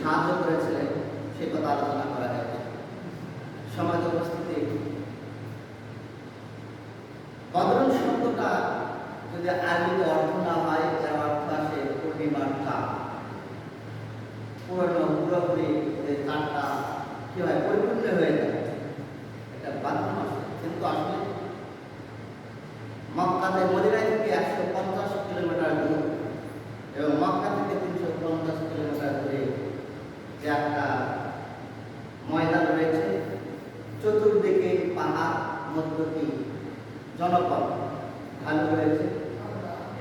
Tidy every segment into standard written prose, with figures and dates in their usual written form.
সাহায্য করেছিলেন সে কথা আলোচনা করা যাবে। সমাজ উপস্থিতি, বদরুন শব্দটা যদি আরবিতে অর্থ না হয়, এর অর্থ আসে পূর্ণিমার চাঁদ। পুরোপুরি চাঁদটা কি হয়, পরিপূর্ণ হয়ে যায়, এটা বাধ্যম আসে। কিন্তু আসলে মক্কাতে মদিনা থেকে 150 কিলোমিটার দূর এবং মক্কা থেকে 350 কিলোমিটার দূরে যে একটা ময়দান রয়েছে, চতুর্দিকে পাহাড়, মধ্যবর্তী জনপদ, ঢালু রয়েছে।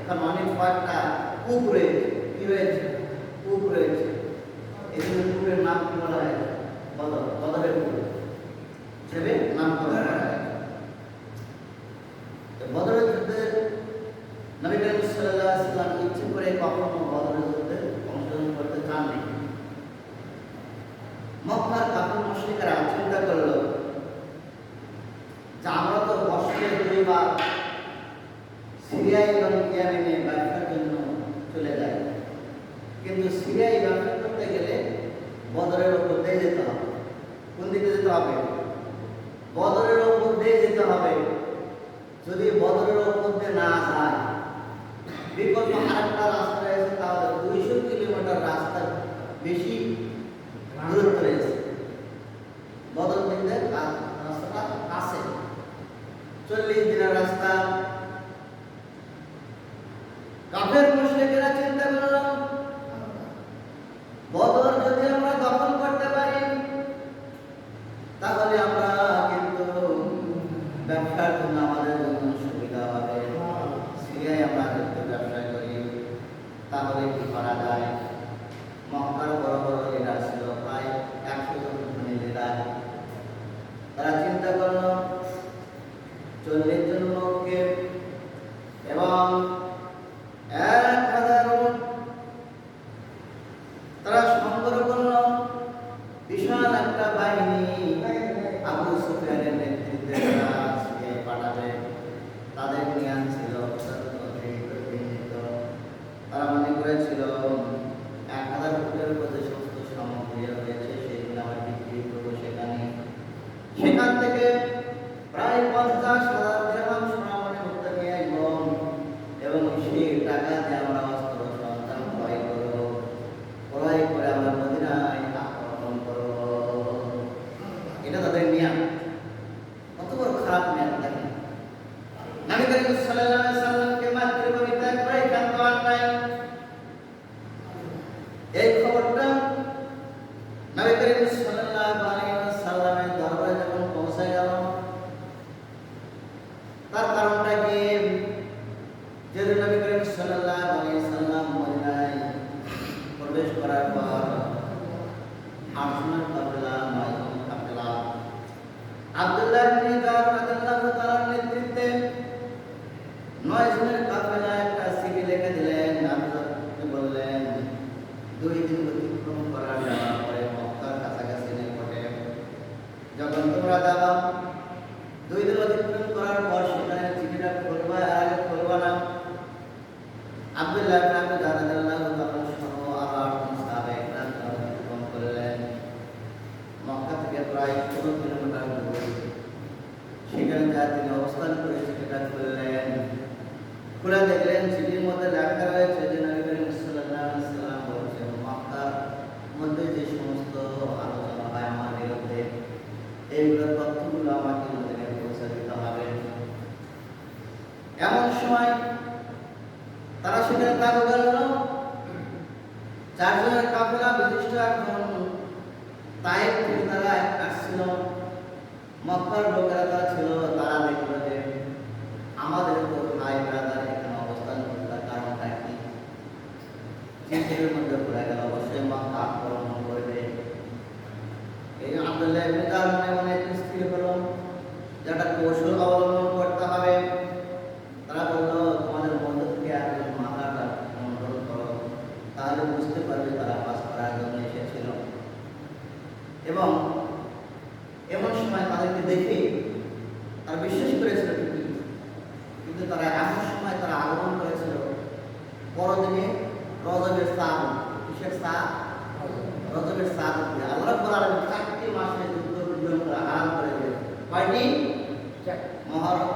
এখন অনেক কয়েকটা কূপ রয়েছে, কি রয়েছে, কূপ রয়েছে। এই জন্য কূপের নাম কি বলা হয়, বদর, বদরের কূপ হিসেবে নামকরণ করা হয়। বদরের যুদ্ধে নবী করিম সাল্লাল্লাহু আলাইহি ওয়াসাল্লাম ইচ্ছে করে কখনো বদরের যুদ্ধে অংশগ্রহণ করতে চাননি। মক্কার কাফির মুশরিকরা চিন্তা করলো যে আমরা তো বছরে 2 বার সিরিয়া এবং ইয়েমেনে ব্যবসার জন্য চলে যাই, কিন্তু সিরিয়ায় ব্যবসা করতে গেলে বদরের ওপর দিয়ে যেতে হবে। কোন দিকে যেতে হবে, বদরের ওপর দিয়ে যেতে হবে। যদি বদরের ওপর দিয়ে না যায়, বিকল্প আরেকটা রাস্তা রয়েছে, তাহলে 200 কিলোমিটার রাস্তা বেশি দূরত্ব রয়েছে। বদর থেকে রাস্তাটা আছে 40 দিনের রাস্তা। কাফের মুশরিকেরা চিন্তা করলো বদর যদি আমরা দখল করতে পারি, তাহলে আমরা কিন্তু ব্যবসার জন্য আমাদের জন্য সুবিধা হবে। সিরিয়ায় আমরা যদি ব্যবসা করি তাহলে কি করা যায়? মক্কার বড় বড় লিডার ছিল, প্রায় 100 জন লিডার। তারা চিন্তা করলো 40 জন লোককে এবং 1000 তারা সংগ্রহ করলো বিশাল একটা বাহিনী। আবু সুফিয়ানের নেতৃত্বে তারা সিরিয়ায় পাঠাবে। তাদের নিয়ে ছিল তারা মনে করেছিল 1000 ফুটের উপর যে সমস্ত সামগ্রী রয়েছে সেগুলো আমরা বিক্রি করবো সেখানে। সেখান থেকে প্রায় 50,000 দিরহাম সোনামণি মুক্তা নিয়ে আসবো এবং সেই টাকা দিয়ে আমরা অস্ত্র সরঞ্জাম ক্রয় করবো। ক্রয় করে আমরা মদিনায় আক্রমণ করবো। এটা তাদের নিয়ম। কত বড় খারাপ নিয়ম দেখেন। নবী করিম সাল্লাল্লাহু আলাইহি ওয়াসাল্লামকে মাতৃভূমিতে প্রায় কান্ত আনলাই। এই খবরটা নবী করিম সাল্লাল্লাহু আলাইহি ওয়াসাল্লামের দরবারে যখন পৌঁছে গেল, তার কারণটা কি? যে নবী করিম সাল্লাল্লাহু আলাইহি ওয়াসাল্লাম মদিনায় প্রবেশ করার পর 8 জনের কাফেলা, 9 জনের কাফেলা আব্দুল্লাহ ইবনে জার রাদিয়াল্লাহু তাআলার নেতৃত্বে 9 জনের কাফেলা একটা চিঠি লিখে দিলেন। আপনি বললেন 2 দিন অতিক্রম করার পরে মক্কার কাছাকাছি নিকটে যখন তোমরা যাবা, 2 দিন অতিক্রম করার পর সেখানে চিঠিটা খুলবা, আর আগে খুলবা না। আব্দুল্লাহ ইবনে জার রাদিয়াল্লাহু তাআলা সহ আবার সাহাবায়ে অতিক্রম করলেন। মক্কা থেকে প্রায় 16 কিলোমিটার দূরে সেখানে যা তিনি অবস্থান করে সেটা খুললেন। খুলে দেখলেন চিঠির মধ্যে লেখা রয়েছে যে নবী করিম সাল্লাল্লাহু আলাইহি ওয়াসাল্লাম বলেছেন মক্কার মধ্যে যে সমস্ত আলোচনা হয় আমার বিরুদ্ধে, এইগুলোর তথ্যগুলো আমাকে মদিনায় পৌঁছে দিতে হবে। এমন সময় তারা সেখানে তাবু গাড়ল। 4 জনের কাফেলা বিশিষ্ট একজন তায়েফ থেকে তারা আসছিল। মক্কার লোকেরা তারা ছিল, তারা দেখল যে আমাদের তো ভাই ব্রাদার এখানে অবস্থান করতে, কারণটা কি? চিন্তার মধ্যে পড়ে গেল, অবশ্যই মক্কা আক্রমণ করবে। এই আব্দুল্লাহ ইবনে জার অনেক স্থির হলো যেটা কৌশল অবলম্বন করতে হবে। তারা বলল তোমাদের মধ্য থেকে একজন মাথাটা মন্ডল করো, তাহলে বুঝতে পারবে তারা পাস করার জন্য এসেছিল। এবং এমন সময় তাদেরকে দেখে তারা বিশ্বাস করেছিল ঠিকই, কিন্তু তারা এমন সময় তারা আগমন করেছিল বড়দিনে রজবের চাঁদ, কিসের চাঁদ? রজবের চাঁদ উঠবে। আল্লাহ রাব্বুল আলামিন 4টি মাসে যুদ্ধ বিগ্রহ করা হারাম করে দিয়েছে। কয়টি? মহরম,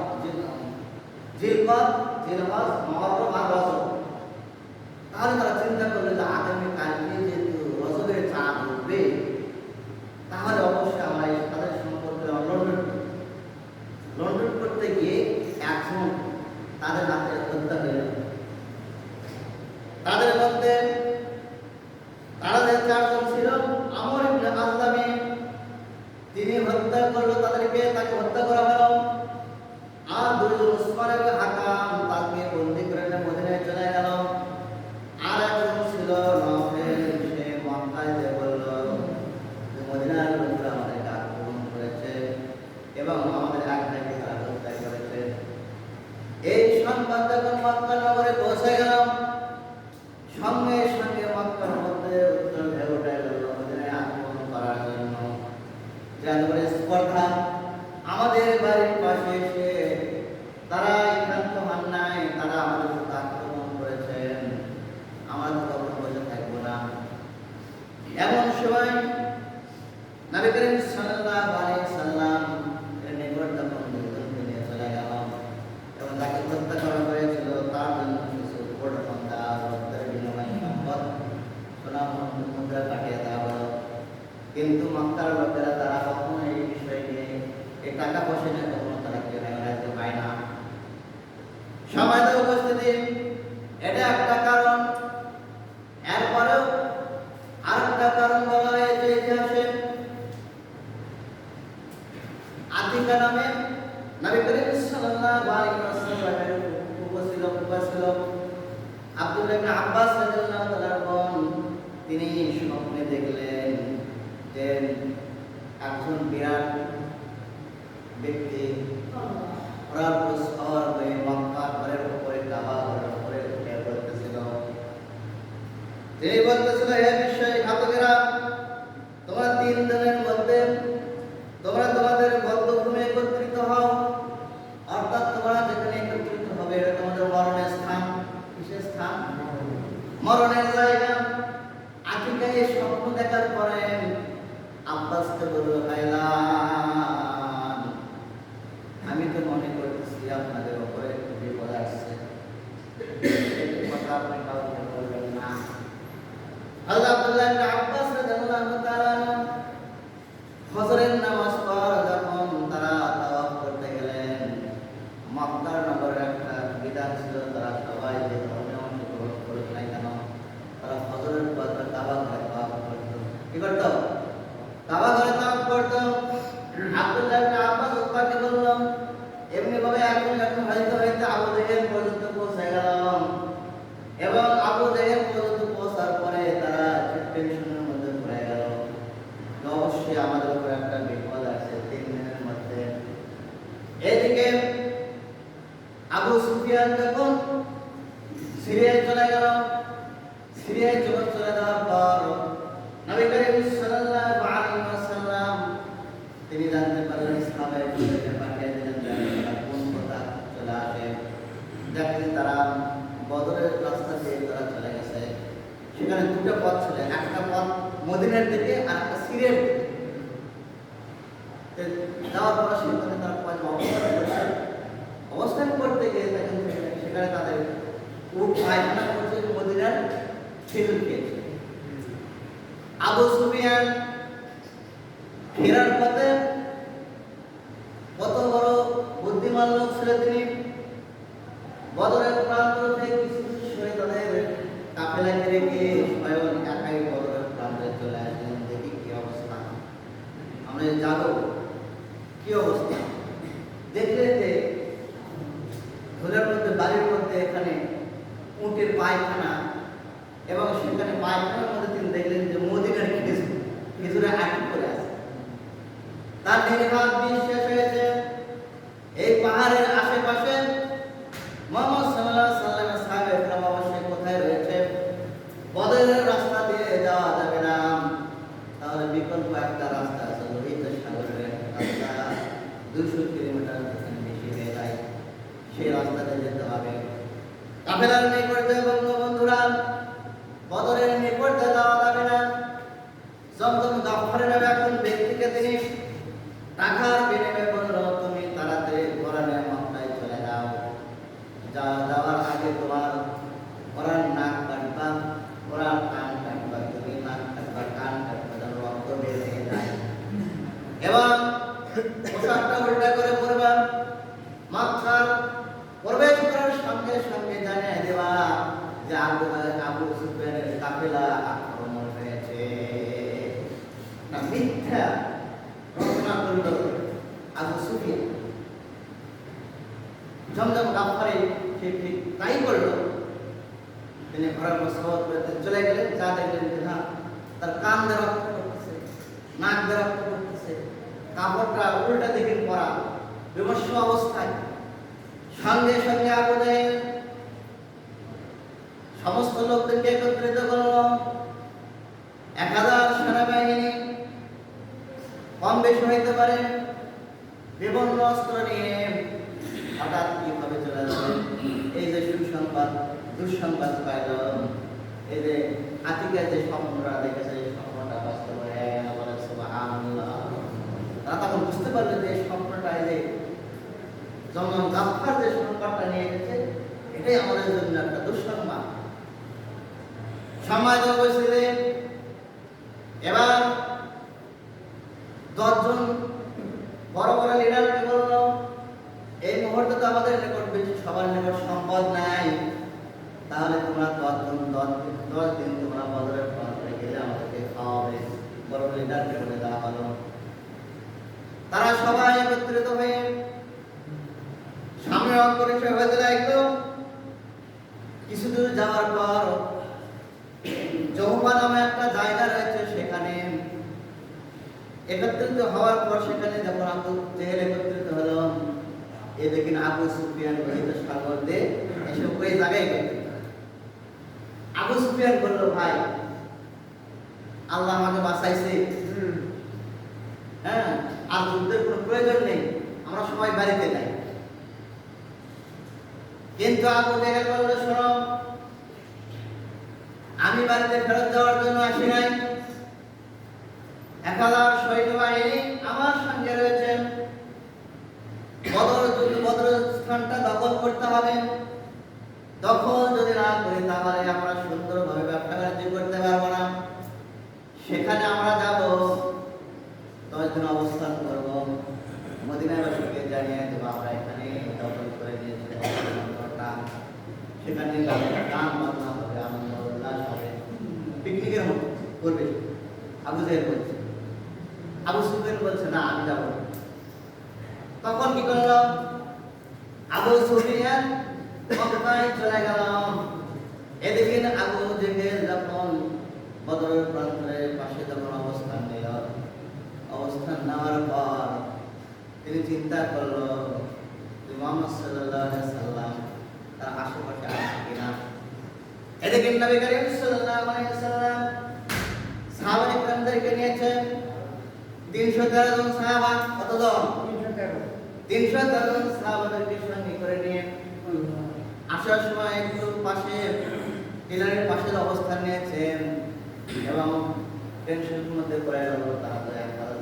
জিলকদ, জিলহজ, মুহররম আর রজব। তাহলে তারা চিন্তা করলো যে আগামী কালকে যেহেতু রজবের চাঁদ উঠবে, তাহলে অবশ্যই আমরা তাদের সম্পর্কে লন্ডন করতে গিয়ে একজন তাদের হাতে হত্যা হয়ে গেল। তাদের মধ্যে তারা যে 4 জন ছিল, আমর ইবনে আজলামি তিনি হত্যা করলো তাদেরকে, তাকে হত্যা করা হলো। আর 2 জন উসমান ইবনে হাকাম তাকে বন্দী করে নিয়ে মদিনায় চলে গেল। আর একজন ছিল নফেল, সে মক্কায় যে বলল যে মদিনার লোকেরা আমাদেরকে আক্রমণ করেছে এবং আমাদের এক ভাইকে তারা হত্যা করেছে। এই সংবাদ যখন মক্কা নগরে পৌঁছে গেল, সঙ্গে সঙ্গে মক্কার মধ্যে উত্তর ঢেউ উঠে গেল মদিনায় আক্রমণ করার জন্য। জানুয়ারি স্পর্ধা আমাদের বাড়ির পাশে এসে তারা একান্ত হন নাই, তারা আমাদের উপর আক্রমণ করেছেন, আমরা তো কখনো বসে থাকবো না। এমন সময় নবী করিম সাল্লাল্লাহু আলাইহি সাল্লাম এর নিকট যখন দুজনকে নিয়ে চলে গেল এবং তাকে হত্যা করা হয়েছিল, তার জন্য কিছু উপঢৌকন রক্তের বিনিময়ে সম্পদ সোনা মুদ্রা কাটিয়ে দেওয়া হলো। কিন্তু মক্কার লোকেরা তারা কখনো এই বিষয় নিয়ে এই টাকা পয়সা নিয়ে কখনো তারা কেউ রাখতে পায় না। সমাজে উপস্থিতি এটা একটা কারণ। এরপরেও আরেকটা কারণ বলা হয়েছে ইতিহাসে। আতিকা নামে নবী করিম সাল্লাল্লাহু আলাইহি ওয়াসাল্লামের ফুফু ছিল আব্দুল্লাহ ইবনে আব্বাস রাদিয়াল্লাহু তাআলা বোন। তিনি স্বপ্নে দেখলেন যে একজন বিরাট ব্যক্তি মক্কা ঘরের উপরে, কাবা ঘরের উপরে উঠে পড়তেছিল। তিনি বলতেছিল, হে বিশ্বাসঘাতকেরা, তোমরা 3 দিনের মধ্যে তোমরা তোমাদের বদ্ধভূমি একত্রিত হও। অর্থাৎ তোমরা যেখানে একত্রিত হবে এটা তোমাদের মরণের স্থান। কিসের স্থান? মরণের জায়গা। আতিকা এই স্বপ্ন দেখার পরে আব্বাসকে বলল, ভাইলান, আমি তো মনে করতেছি আপনাদের উপরে বিপদ আসছে, এই কথা আপনি কাউকে বলবেন না। হযরত আব্দুল্লাহ ইবনে আব্বাস রাদিয়াল্লাহু তাআলা ফজরের নামাজ পড়ে যখন তারা তাওয়াফ করতে গেলেন, মক্কার নগরের একটা বিধান ছিল, তারা সবাই যে ধর্মে অংশগ্রহণ করত না কেন, তারা ফজরের পর কাবা ঘরে তাওয়াফ করত। কি করত? কাবা ঘরে তাওয়াফ করত। আব্দুল্লাহ ইবনে আব্বাস উত্তরকে বলল, এমনি ভাবে এখন হয়তো আবু জেহেল পর্যন্ত পৌঁছে গেলাম এবং আবু জেহেল পর্যন্ত পৌঁছার পরে তারা টেনশনের মধ্যে পড়ে গেল। অবশ্যই আমাদের উপর একটা বিপদ আছে 3 দিনের মধ্যে। এদিকে আবু সুফিয়ান যখন সিরিয়ায় চলে গেল, সিরিয়ায় চলে যাওয়ার পর নবী করিম সাল্লাল্লাহু আলাইহি ওয়াসাল্লাম তিনি জানতে পারলেন, ইসলামের বিরুদ্ধে পাঠিয়ে দিলেন, কোন কথা চলে আসে। দেখলেন তারা বদরের রাস্তা দিয়ে তারা চলে গেছে। সেখানে 2টা পথ ছিল, একটা পথ মদিনার দিকে আর একটা সিরিয়ার দিকে। যাওয়ার পর সেখানে তারা অবস্থান করতে গিয়ে দেখেন সেখানে তাদের উট পায়খানা করছে মদিনার খেজুর খেয়েছে। আবু সুফিয়ান ফেরার পথে কত বড় বুদ্ধিমান লোক ছিল তিনি, বদরের প্রান্ত থেকে কিছু সরে তাদের কাফেলাকে রেখে স্বয়ং একাই বদরের প্রান্তে চলে আসলেন। দেখি কি অবস্থা, আমরা যাবো, কি অবস্থা। দেখলে যে ধুলার মধ্যে, বাড়ির মধ্যে এখানে উটের পায়খানা এবং সেখানে পায়খানার মধ্যে তিনি দেখলেন যে মদিনার খেজুরে আটক করে আছে। তার নির্ঘাত বিশ্বাস হয়েছে এই পাহাড়ের আশেপাশে মুহাম্মদ সাল্লাল্লাহু আলাইহি ওয়াসাল্লামের সাহাবায়ে কেরাম অবশ্যই কোথায় রয়েছে। বদরের রাস্তা দিয়ে যাওয়া যাবে না, তাহলে বিকল্প একটা রাস্তা আছে, লোহিত সাগরের রাস্তা 200 কিলোমিটার থেকে বেশি হয়ে যায়, সেই রাস্তাতে যেতে হবে। কাফেলার নিকটে বন্ধুরা, বদরের নিকটে যাওয়া যাবে না। টাকার বিনিময়ে বলল তুমি তাড়াতাড়ি কোরআনের মক্কায় চলে যাও, যাওয়ার আগে তোমার কোরআন নাক কাটবা, কোরআন কান কাটবা, তুমি নাক কাটবা, কান কাটবা, যেন রক্ত বের হয়ে যায় এবং পোশাকটা উল্টা করে পরবা। মক্কার প্রবেশ করার সঙ্গে সঙ্গে জানিয়ে দেওয়া যে আবু সুফিয়ানের কাফেলা আক্রমণ হয়েছে। না মিথ্যা রচনা করল আবু সুফিয়ান। জমজম গাফফারে সে ঠিক তাই করলো। তিনি ঘরের মসবত করতে চলে গেলেন, যা দেখলেন যে না, তার কান দিয়ে রক্ত পড়তেছে, নাক দিয়ে রক্ত পড়তেছে, কাপড়টা উল্টা দিকে পরা, বিমর্ষ অবস্থায়। সঙ্গে সঙ্গে আবু জাহেল সমস্ত লোকদেরকে একত্রিত করল। 1000 সেনাবাহিনী, কম বেশি হইতে পারে, বিভিন্ন অস্ত্র নিয়ে হঠাৎ কিভাবে চলে যাবে। এই যে সুসংবাদ দুঃসংবাদ পাইল, এই যে আতিকের যে স্বপ্নটা দেখেছে, এই স্বপ্নটা বাস্তব হয়ে গেল। বলে সুবহানাল্লাহ। তারা তখন বুঝতে পারবে যে এই স্বপ্নটা, এই যে জমজম গাফফার যে সংবাদটা নিয়ে এসেছে, এটাই আমাদের জন্য একটা দুঃসংবাদ। সময় দেওয়া হয়েছে যে এবার 10 জন বড় বড় লিডারকে বলল, এই মুহূর্তে তো আমাদের নিকট বেশি সবার নিকট সম্পদ নাই, তাহলে তোমরা 10 দিন তোমরা বদরের প্রান্তরে গেলে আমাদেরকে খাওয়াবে। বড় লিডারকে বলে দেওয়া হলো। তারা সবাই একত্রিত হয়ে সামনে অগ্রসর হতে লাগলো। কিছু দূর যাওয়ার পর জহুফা নামে একটা জায়গা রয়েছে, সেখানে একত্রিত হওয়ার পর সেখানে যখন আবু জেহেল একত্রিত হলো, এ দেখেন আবু সুফিয়ান রহিত সাগর দিয়ে এসে ওই জায়গায় গেল। আবু সুফিয়ান বলল, ভাই আল্লাহ আমাকে বাঁচাইছে, হ্যাঁ, আর যুদ্ধের কোনো প্রয়োজন নেই, আমরা সবাই বাড়িতে যাই। কিন্তু আবু জেহেল বলল, শোনো, আমি বাড়িতে ফেরত যাওয়ার জন্য আসি নাই। 1000 সৈন্যবাহিনী আমার সঙ্গে রয়েছেন। বদর স্থানটা দখল করতে হবে। দখল যদি না করি তাহলে আমরা সুন্দরভাবে ব্যবসা বাণিজ্য করতে পারবো না। সেখানে আমরা যাব, 10 দিন অবস্থান করব, মদিনাবাসীকে জানিয়ে দেবো আমরা এখানে দখল করে নিয়েছি। সেখানে গান বাজনা হবে, আনন্দ উল্লাস হবে, পিকনিকের মতো করবে। আবু জেহেল বলছে। আবু সুফিয়ান বলছে, না আমি যাব না। তখন কি করলো আবু সুফিয়ান? মক্কায় চলে গেল। এদিকে আবু জেহেল যখন বদরের প্রান্তরের পাশে যখন অবস্থান নিল, অবস্থান নেওয়ার পর তিনি চিন্তা করলো যে মুহাম্মদ সাল্লাল্লাহু আলাইহি সাল্লাম তার আশেপাশে আছে কিনা। এদিকে নবী করিম সাল্লাল্লাহু আলাইহি সাল্লাম সাহাবায়ে কেরামদেরকে নিয়েছেন। 313 জন সাহাবা। কতজন? 313 জন সাহাবাদেরকে সঙ্গে করে নিয়ে আসার সময় একটু পাশে টিলারের পাশে অবস্থান নিয়েছেন এবং টেনশনের মধ্যে পড়ে গেল। তারা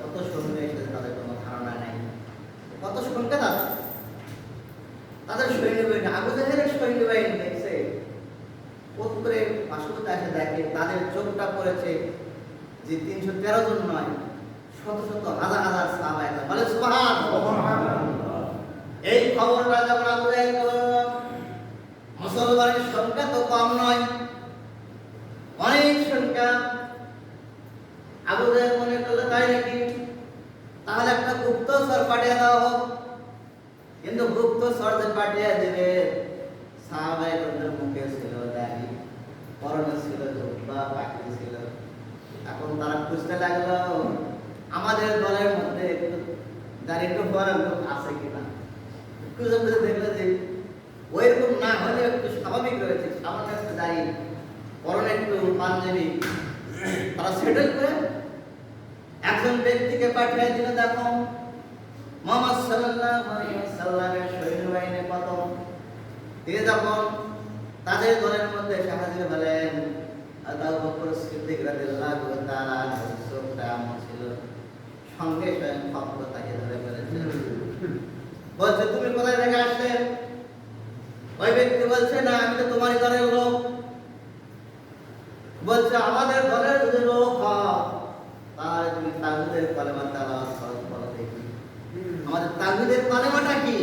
কত সৈন্য এসেছে তাদের কোনো ধারণা নেই। কত সংখ্যা তাদের সৈন্যবাহিনী, আবু জেহেলের সৈন্যবাহিনী দেখছে, উত্তরে পার্শ্ববর্তী এসে দেখে তাদের চোখটা পড়েছে যে 313 জন নয়, শত শত হাজার হাজার সাহাবা। বলে সুবহানাল্লাহ। এই খবরটা যখন আবু জেহেল বলল, মুসলমানের সংখ্যা তো কম নয়, অনেক সংখ্যা। আবু জেহেল মনে করলো তাই নাকি, তাহলে একটা গুপ্তচর পাঠিয়ে দেওয়া হোক। কিন্তু গুপ্তচর যে পাঠিয়ে দেবে, সাহাবায়ে কেরামদের মুখে ছিল দাড়ি, পরনে ছিল জুব্বা, পাখি ছিল। এখন তারা খুঁজতে লাগলো আমাদের দলের মধ্যে একটু দাড়ি একটু পরার লোক আছে কিনা। খুঁজে খুঁজে দেখলো যে ওইরকম না হলে একটু স্বাভাবিক রয়েছে, সামান্য একটু দাড়ি, পরনে একটু পাঞ্জাবি। তারা সেটেল করে একজন ব্যক্তিকে পাঠিয়ে দিল। দেখো মুহাম্মদ সাল্লাল্লাহু আলাইহি ওয়াসাল্লামের সৈন্যবাহিনী কত। তিনি যখন তাদের দলের মধ্যে হাজির হলেন, আবু বকর সিদ্দিক রাদিয়াল্লাহু তাআলা চোখটা এমন ছিল, সঙ্গে স্বয়ং খবর তাকে ধরে ফেলেছে। বলছে তুমি কোথায় থেকে আসলে? ওই ব্যক্তি বলছে না আমি তো তোমারই দলের লোক। বলছে আমাদের দলের যদি লোক হও তাহলে তুমি তাগুদের কালেমা তেলাওয়াত করো, বলো দেখি আমাদের তাগুদের কালেমাটা কি?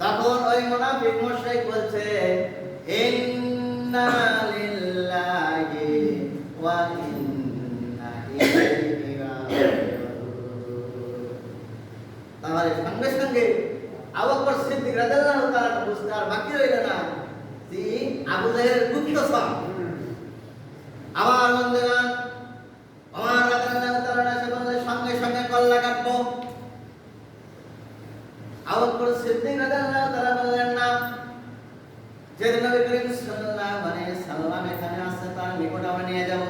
তখন ওই মুনাফিক মুশরিক বলছে ইন্না লিল্লাহি ওয়া ইন্না ইলাইহি রাজিউন। তাহলে সঙ্গে সঙ্গে আবু বকর সিদ্দিক রাদিয়াল্লাহু তাআলা বুঝতে আর বাকি রইল না যে আবু জাহেলের গুপ্তচর। আমার বন্ধুগণ, আমার রাদিয়াল্লাহু তাআলা এসে বললেন সঙ্গে সঙ্গে কল্লা কাটবো। আবু বকর সিদ্দিক রাদিয়াল্লাহু তাআলা বললেন না, যে নবী করিম সাল্লাল্লাহু আলাইহি সাল্লাম এখানে আসছে তার নিকট আমরা নিয়ে যাব,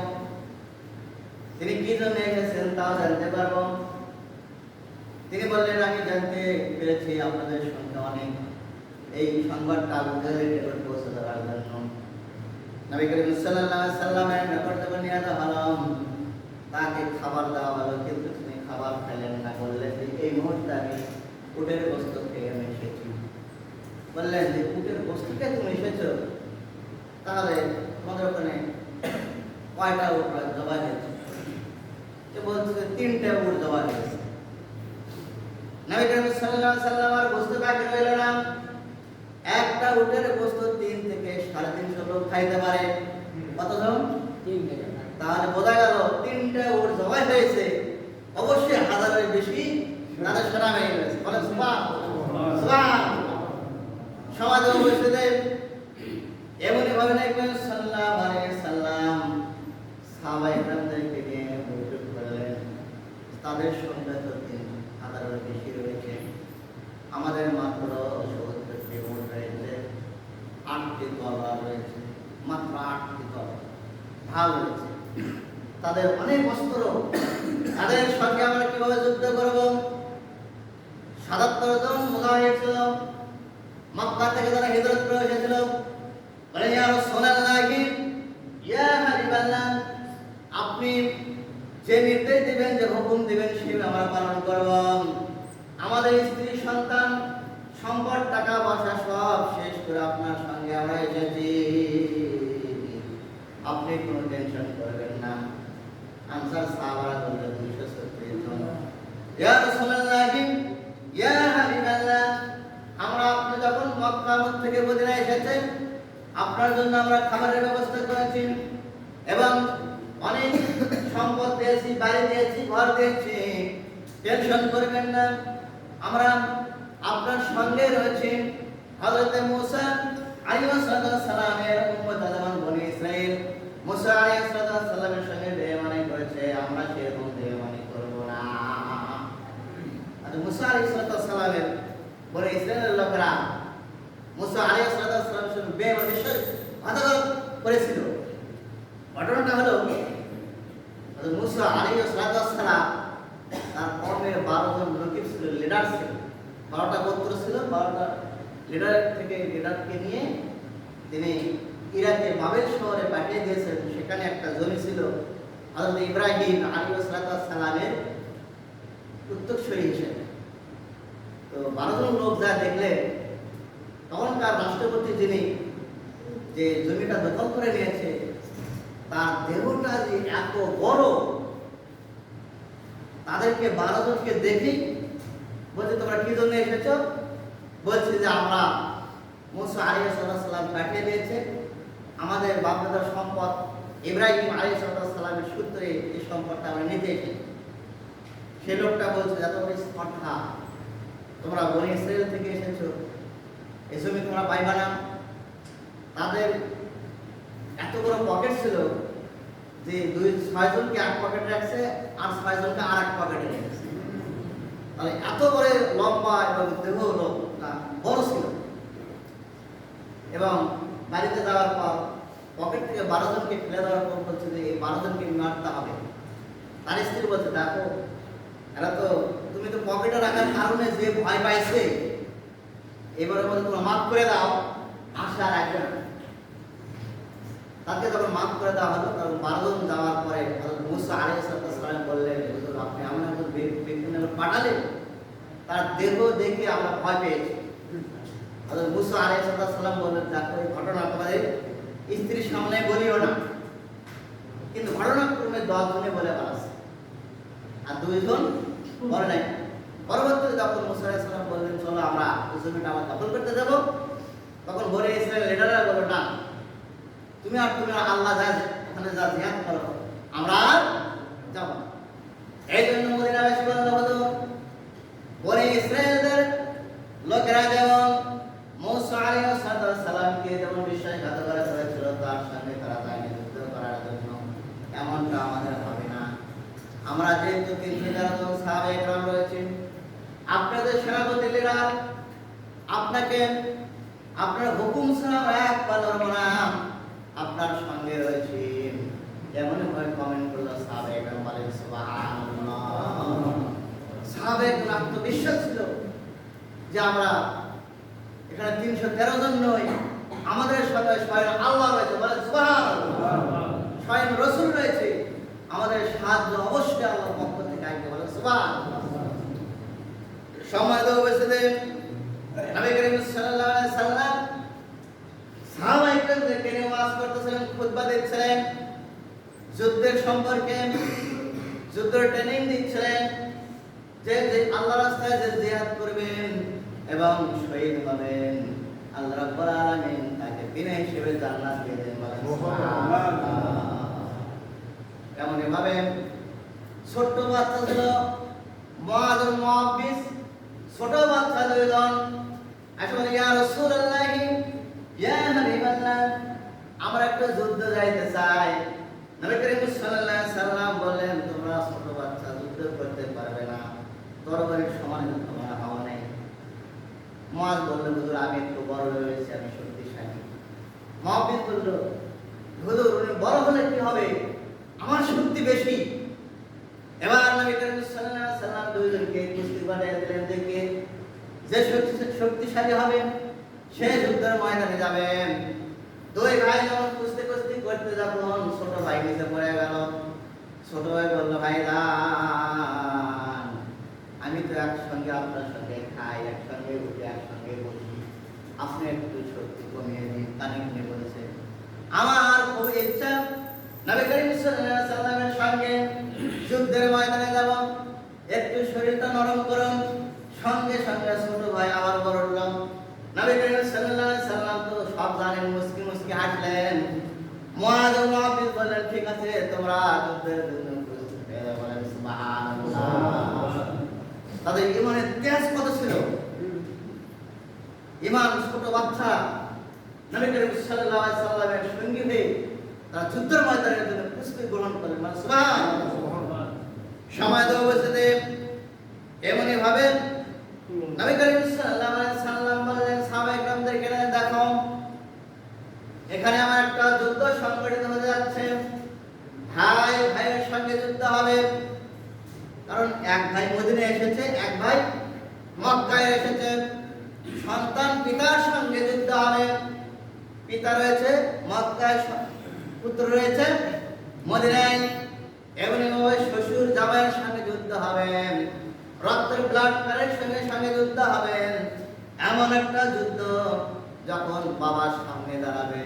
তিনি কি জন্য এসেছেন তাও জানতে পারবো। তিনি বললেন আমি জানতে পেরেছি আপনাদের সংখ্যা অনেক, এই সংবাদটা আপনাদের নিকট পৌঁছে দেওয়ার জন্য নবী করিম সাল্লাল্লাহু আলাইহি সাল্লামের নিকট যখন নিয়ে যাওয়া হলো তাকে খাবার দেওয়া হলো, কিন্তু তিনি খাবার খেলেন না। বললেন যে এই মুহূর্তে আমি উটের গোশত খেয়ে আমি এসেছি। বললেন যে উটের গোশত খেয়ে তুমি এসেছো, তাহলে তোমাদের ওখানে কয়টা উট জবাই হয়েছে? সে বলছে 3টে উট জবাই হয়েছে। নবী করিম সাল্লাল্লাহু আলাইহি সাল্লাম আর গোশত বাকি রইল না। একটা উটের গোশত 3 থেকে 350 লোক খাইতে পারে। কতজন? 3 থেকে। তাহলে বোঝা গেল 3টে উট জবাই হয়েছে, অবশ্যই হাজারের বেশি তাদের সেনা হয়ে গেছে। বলে সুবহানাল্লাহ। সমাজে উপস্থিত এমনই ভাবে দেখবেন সাল্লাল্লাহু আলাইহি সাল্লাম সাহাবায়ে কেরামদেরকে নিয়ে বৈঠক করলেন। তাদের সংখ্যা তো 3000-এর বেশি রয়েছে, আমাদের মাত্র 70টি উট রয়েছে, 8টি তলোয়ার রয়েছে, মাত্র 8টি তলোয়ার, ঢাল রয়েছে, তাদের অনেক অস্ত্র। তাদের সঙ্গে আমরা কিভাবে যুদ্ধ করব? 77 জন মুজাহিদ ছিল, মক্কা থেকে যারা হিজরত করে এসেছিল। বলে ইয়া রাসূলুল্লাহ, ইয়া হাবিবাল্লাহ, আপনি যে নির্দেশ দিবেন, যে হুকুম দিবেন সেটা আমরা পালন করব। আমাদের স্ত্রী সন্তান সম্পদ টাকা পয়সা সব শেষ করে আপনার সঙ্গে আমরা এসেছি, আপনি কোনো টেনশন করবেন না। আনসার সাহাবারা বললেন 236 জন। ইয়া রাসূলুল্লাহ, ইয়া হাবিবাল্লাহ, আমরা আপনি যখন মক্কা থেকে মদিনায় এসেছেন আপনার জন্য আমরা খাবারের ব্যবস্থা করেছি এবং অনেক সম্পদ দিয়েছি, বাড়ি দিয়েছি, ঘর দিয়েছি, টেনশন করবেন না। আমরা আপনার সঙ্গে রয়েছি। হযরত মুসা আলাইহিস সালামের উম্মত যেমন বনি ইসরাইল মুসা আলাইহিস সালামের সঙ্গে বেঈমানি করেছে, আমরা সেরকম বেঈমানি করব না। আর মুসা আলাইহিস সালামের বনি ইসরাইলের লোকেরা মুসা আলাইহিস সালামের সঙ্গে বেঈমানি করেছিল। ঘটনাটা হলো মুসা আলাইহিস সালাম তার কওমের 12 জন নকিব ছিল, লিডার ছিল, 12টা গোত্র ছিল, 12টা লিডারকে নিয়ে তিনি ইরাকে বাবেল শহরে পাঠিয়ে দিয়েছেন। সেখানে একটা জমি ছিল হযরত ইব্রাহিম আলাইহিস সালামের উত্তরসূরি হিসেবে। তো 12 জন লোক যা দেখলেন, তখনকার রাষ্ট্রপতি যিনি যে জমিটা দখল করে নিয়েছে তার দেহটা যে এত বড়, তাদেরকে 12 জনকে দেখি বলছে তোমরা কি জন্য এসেছো? বলছে যে আমরা মুসা আলাইহিস সালাম পাঠিয়ে দিয়েছে, আমাদের বাপদাদার সম্পদ ইব্রাহিম আলাইহিস সালামের সূত্রে এই সম্পদটা আমরা নিতে এসেছি। সে লোকটা বলছে এত বড় স্পর্ধা, তোমরা বনি ইসরাইল থেকে এসেছো, এই জমি তোমরা পাইবা না। তাদের এত বড় পকেট ছিল যে 6 জনকে এক পকেটে রাখছে আর 6 জনকে আর এক পকেটে রেখেছে। তাহলে এত বড় লম্বা এবং দেহ বড় ছিল। এবং বাড়িতে যাওয়ার পর পকেট থেকে 12 জনকে ফেলে দেওয়ার পর বলছে যে এই 12 জনকে মারতে হবে। তার স্ত্রী বলছে দেখো, এরা তো তুমি তো পকেটে রাখার কারণে যে ভয় পাইছে, এবারে বলে তোমরা মাফ করে দাও, আশা রাখবে না। তাকে যখন মাফ করে দেওয়া হলো, তখন 12 জন যাওয়ার পরে মুসা আলাইহিস সালাম বললেন হুজুর আপনি পাঠালেন, তার দেহ দেখে আমরা ভয় পেয়েছি। হযরত মুসা আলাইহিস সালাম বললেন, দেখো এই ঘটনা তোমাদের স্ত্রীর সামনে বলিও না। কিন্তু ঘটনাক্রমে 10 জনে বলে বেড়াচ্ছে, আর 2 জন বলে নাই। পরবর্তীতে যখন মুসা আলাইহিস সালাম বললেন, চলো আমরা ওই জমিটা আবার দখল করতে যাব, তখন বলে ইসরায়েল লিডাররা বলল, না, তুমি আল্লাহ যা ওখানে যা জিহাদ করো, আমরা যাব না। এই জন্য মদিনাবাসী বলল, হতো বলে ইসরায়েলদের লোকেরা যেমন মুসা আলাইহিস সালামকে যেমন বিশ্বাসঘাতকতা করেছিল, তার সঙ্গে তারা যায়নি যুদ্ধ করার জন্য, এমনটা আমাদের হবে না। আমরা যেহেতু 3000 জন সাহাবায়ে কেরাম রয়েছে, আপনাদের সেনাপতি লিডার, আপনাকে আপনার হুকুম ছাড়া এক পা নড়ব না, আপনার সঙ্গে রয়েছে। এমন ভাবে কমেন্ট করলো সাহাবায়ে কেরাম, বলেন সুবহানাল্লাহ। সাহাবায়ে কেরাম আত্মবিশ্বাস ছিল যে আমরা এখানে 313 জন নই, আমাদের সাথে স্বয়ং আল্লাহ রয়েছে, বলেন সুবহানাল্লাহ। স্বয়ং রাসূল রয়েছে, আমাদের সাহায্য অবশ্যই আল্লাহর পক্ষ থেকে আসবে, বলেন সুবহানাল্লাহ। সম্মানিত উপস্থিতি, নবী করিম সাল্লাল্লাহু আলাইহি সাল্লাম সাহাবায়ে কেরামদেরকে নিয়ে ওয়াজ করতেছিলেন, খুতবা দিচ্ছিলেন, যুদ্ধের সম্পর্কে যুদ্ধের ট্রেনিং দিচ্ছিলেন, যে আল্লাহর রাস্তায় যে জিহাদ করবেন এবং শহীদ হবেন, আল্লাহ রাব্বুল আলামিন তাকে বিনা হিসেবে জান্নাত দিয়ে দেন, বলেন সুবহানাল্লাহ। এমনই ভাবে ছোট্ট বাচ্চা ছিল মুআয বিন মুআব্বিস, ছোট বাচ্চা 2 জন আসলে, ইয়া রাসূলুল্লাহ, ইয়া হাবিবাল্লাহ, আমরা একটা যুদ্ধ যাইতে চাই। নবী করিম সাল্লাল্লাহু আলাইহি সাল্লাম বললেন, তোমরা ছোট বাচ্চা যুদ্ধ করতে পারবে না, তরবারির সমান তোমরা হওয়া নাই। মুআয বলল, হুজুর আমি একটু বড় হয়েছি, আমি শক্তিশালী। মুআব্বিস বলল, হুজুর উনি বড় হলে কি হবে, আমার শক্তি বেশি। এবার নবী করিম সাল্লাল্লাহু আলাইহি সাল্লাম 2 জনকে কুস্তি বাঁধিয়ে দিলেন, দেখে যে শক্তিশালী হবে সে যুদ্ধের ময়দানে যাবেন। 2 ভাই যখন কুস্তি করতে যখন ছোট ভাই নিচে পড়ে গেল, ছোট ভাই বলল, ভাই যান, আমি তো একসঙ্গে আপনার সঙ্গে খাই, একসঙ্গে উঠি, একসঙ্গে বসি, আপনি একটু শক্তি কমিয়ে দিন। তানিক বলেছে, আমার খুব ইচ্ছা নবী করিম সাল্লাল্লাহু আলাইহি সাল্লামের সঙ্গে যুদ্ধের ময়দানে যাব, একটু শরীরটা নরম করুন। সঙ্গে সঙ্গে ছোট ভাই আবার বড় হলো। নবী করিম সাল্লাল্লাহু আলাইহি সাল্লাম তো সব জানেন, মুস্কি মুস্কি হাসলেন। মুআয বিন মুআব্বিস বললেন, ঠিক আছে, তোমরা যুদ্ধের জন্য প্রস্তুত হয়ে যাও, বলেন সুবহানাল্লাহ। তাদের ঈমানের তেজ কত ছিল, ঈমান ছোট বাচ্চা নবী করিম সাল্লাল্লাহু আলাইহি সাল্লামের সঙ্গী হয়ে তারা যুদ্ধের ময়দানের জন্য প্রস্তুতি গ্রহণ করলেন, বলেন সুবহানাল্লাহ। সময় দেওয়া বসে এমনই ভাবে নবী করিম সাল্লাল্লাহু আলাইহি সাল্লাম বললেন সাহাবায়ে কেরামদেরকে, দেখো এখানে আমার একটা যুদ্ধ সংগঠিত হতে যাচ্ছে, ভাই ভাইয়ের সঙ্গে যুদ্ধ হবে। কারণ এক ভাই মদিনায় এসেছে, এক ভাই মক্কায় এসেছে। সন্তান পিতার সঙ্গে যুদ্ধ হবে, পিতা রয়েছে মক্কায়, পুত্র রয়েছে মদিনায়। এমনি ভাবে শ্বশুর জামাইয়ের সঙ্গে যুদ্ধ হবে, রক্তের ব্লাড কানেকশনের সঙ্গে যুদ্ধ হবে। এমন একটা যুদ্ধ যখন বাবার সামনে দাঁড়াবে,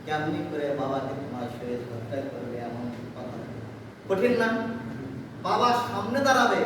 কেমনি করে বাবাকে তোমার শরীর হত্যা করবে, এমন কথা কঠিন না? বাবার সামনে দাঁড়াবে,